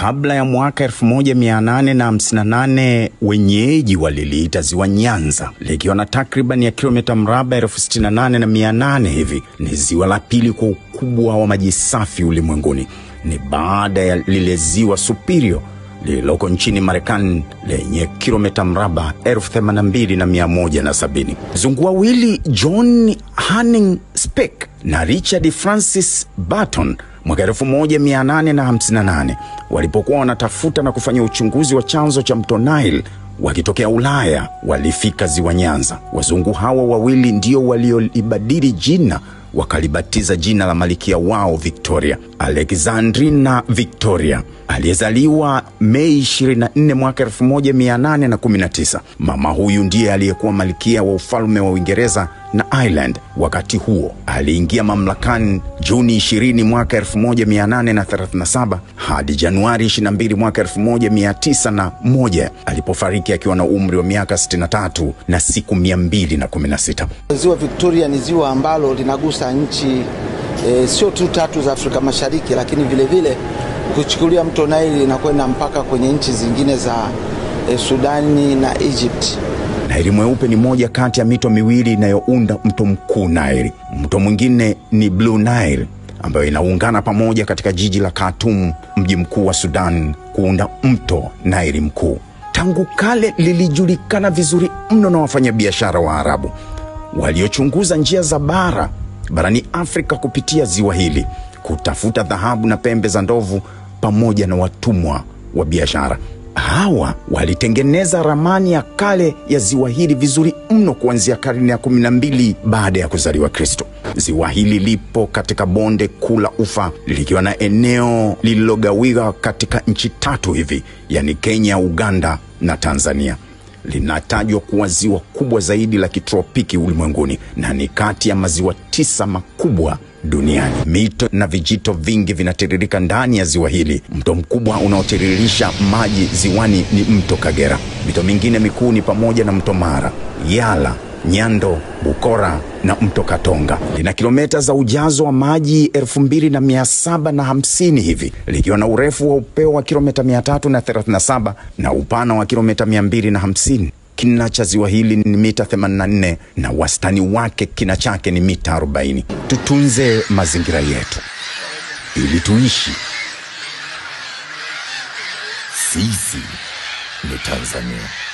Kabla ya mwaka 1858 wenyeji waliliita ziwa Nyanza, likiwa na takriban ya kilomita mraba 68,800 hivi. Ni ziwa la pili kwa ukubwa wa maji safi ulimwenguni. Ni baada ya lile ziwa Superior lililoko nchini Marekani lenye kilomita mraba 82,170. Wazungu wawili John Hanning Speke na Richard Francis Burton mwaka 1858 walipokuwa wanatafuta na kufanya uchunguzi wa chanzo cha mto Nile wakitokea Ulaya, walifika ziwa Nyanza. Wazungu hawa wawili ndio waliolibadili jina, wakalibatiza jina la malkia wao Victoria, Alexandrina Victoria, aliyezaliwa Mei 24 mwaka 1819. Mama huyu ndiye aliyekuwa malkia wa ufalme wa Uingereza na Ireland. Wakati huo aliingia mamlakani Juni 20 mwaka 1837 hadi Januari 22 mwaka 1901 alipofariki akiwa na umri wa miaka 63 na siku 216. Ziwa Victoria ni ziwa ambalo linagusa nchi sio tu 3 za Afrika Mashariki, lakini vile vile kuchukulia mto Nile inakwenda mpaka kwenye nchi zingine za Sudani na Egypt. Nile Mweupe ni moja kati ya mito miwili inayounda mto mkuu Nile. Mto mwingine ni Blue Nile ambayo inaungana pamoja katika jiji la Khartoum, mji mkuu wa Sudan, kuunda mto Nile mkuu. Tangu kale lilijulikana vizuri mno na wafanyabiashara wa Arabu waliochunguza njia za barani Afrika kupitia ziwa hili kutafuta dhahabu na pembe za ndovu pamoja na watumwa wa biashara. Hawa walitengeneza ramani ya kale ya ziwa hili vizuri mno kuanzia karne ya 12 baada ya kuzaliwa Kristo. Ziwa hili lipo katika bonde kuu la Ufa, likiwa na eneo lililogawiwa katika nchi 3 hivi, yani Kenya, Uganda na Tanzania. Linatajwa kuwa ziwa kubwa zaidi la kitropiki ulimwenguni na ni kati ya maziwa 9 makubwa duniani. Mito na vijito vingi vinatiririka ndani ya ziwa hili. Mto mkubwa unaotiririsha maji ziwani ni mto Kagera. Mito mingine mikuu ni pamoja na mto Mara, Yala, Nyando, Bukora na mto Katonga. Lina kilomita za ujazo wa maji 2750 hivi, likiwa na urefu wa upeo wa kilomita 337 na upana wa kilomita 250. Kina cha ziwa hili ni mita 84 na wastani wake kina chake ni mita 40. Tutunze mazingira yetu ili tuishi. Sisi ni Tanzania.